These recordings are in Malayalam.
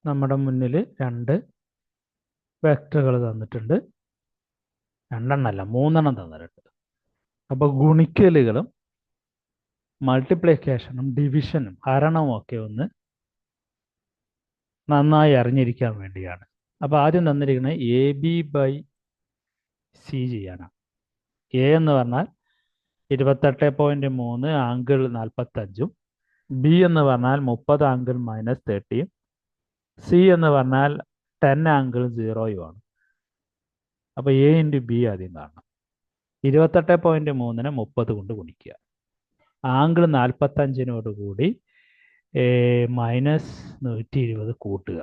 നമ്മുടെ മുന്നിൽ രണ്ട് വെക്ടറുകൾ തന്നിട്ടുണ്ട്. രണ്ടെണ്ണമല്ല, മൂന്നെണ്ണം തന്നിട്ടുണ്ട്. അപ്പോൾ ഗുണിക്കലുകളും മൾട്ടിപ്ലിക്കേഷനും ഡിവിഷനും ഹരണവും ഒക്കെ ഒന്ന് നന്നായി അറിഞ്ഞിരിക്കാൻ വേണ്ടിയാണ്. അപ്പോൾ ആദ്യം തന്നിരിക്കുന്നത് AB/C ചെയ്യാനാണ്. എ എന്ന് പറഞ്ഞാൽ 28.3 ആംഗിൾ 45, ബി എന്ന് പറഞ്ഞാൽ 30 ആംഗിൾ -30, സി എന്ന് പറഞ്ഞാൽ 10 ആംഗിൾ 0 അപ്പോൾ എ ഇൻറ്റു ബി ആദ്യം കാണണം. 28.3-നെ 30 കൊണ്ട് ഗുണിക്കുക. ആംഗിൾ 45-നോട് കൂടി -120 കൂട്ടുക.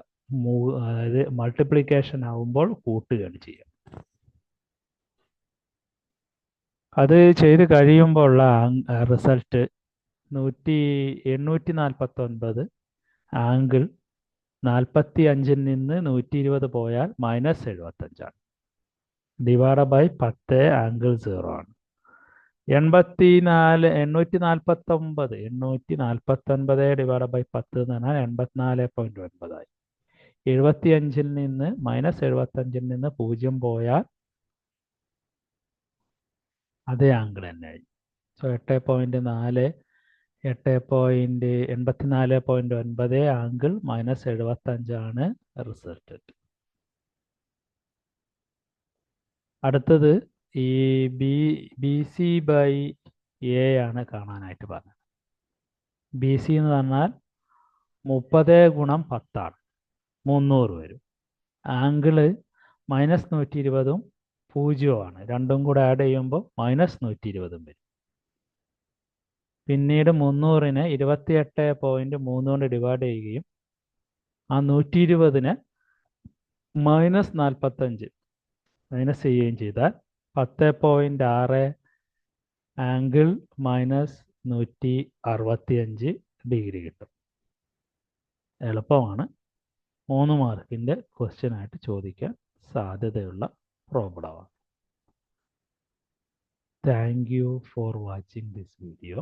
അതായത് മൾട്ടിപ്ലിക്കേഷൻ ആവുമ്പോൾ കൂട്ടുകയാണ് ചെയ്യുക. അത് ചെയ്ത് കഴിയുമ്പോൾ ഉള്ള റിസൾട്ട് 849 ആംഗിൾ 45-ൽ നിന്ന് 120 പോയാൽ -75 ഡിവൈഡ് ബൈ 10 ആംഗിൾ 0 ആണ്. 849 ഡിവൈഡ് ബൈ 10 എന്ന് പറഞ്ഞാൽ 84.9 ആയി. 75-ൽ നിന്ന് -75-ൽ നിന്ന് 0 പോയാൽ അതേ ആംഗിൾ തന്നെ ആയി. So 84.9 angle -75 result. അടുത്തത് ഈ BC/A ആണ് കാണാനായിട്ട് പറഞ്ഞത്. BC എന്ന് പറഞ്ഞാൽ 30 × 10 300 വരും. ആംഗിള് -120-ഉം 0 രണ്ടും കൂടെ ആഡ് ചെയ്യുമ്പോൾ -120 വരും. പിന്നീട് 300-നെ 28.3 കൊണ്ട് ഡിവൈഡ് ചെയ്യുകയും ആ 120-നെ -45 മൈനസ് ചെയ്യുകയും ചെയ്താൽ 10.6 ആംഗിൾ -165 ഡിഗ്രി കിട്ടും. എളുപ്പമാണ്. 3 മാർക്കിൻ്റെ ക്വസ്റ്റ്യൻ ആയിട്ട് ചോദിക്കാൻ സാധ്യതയുള്ള പ്രോബ്ലമാണ്. Thank you for watching this video.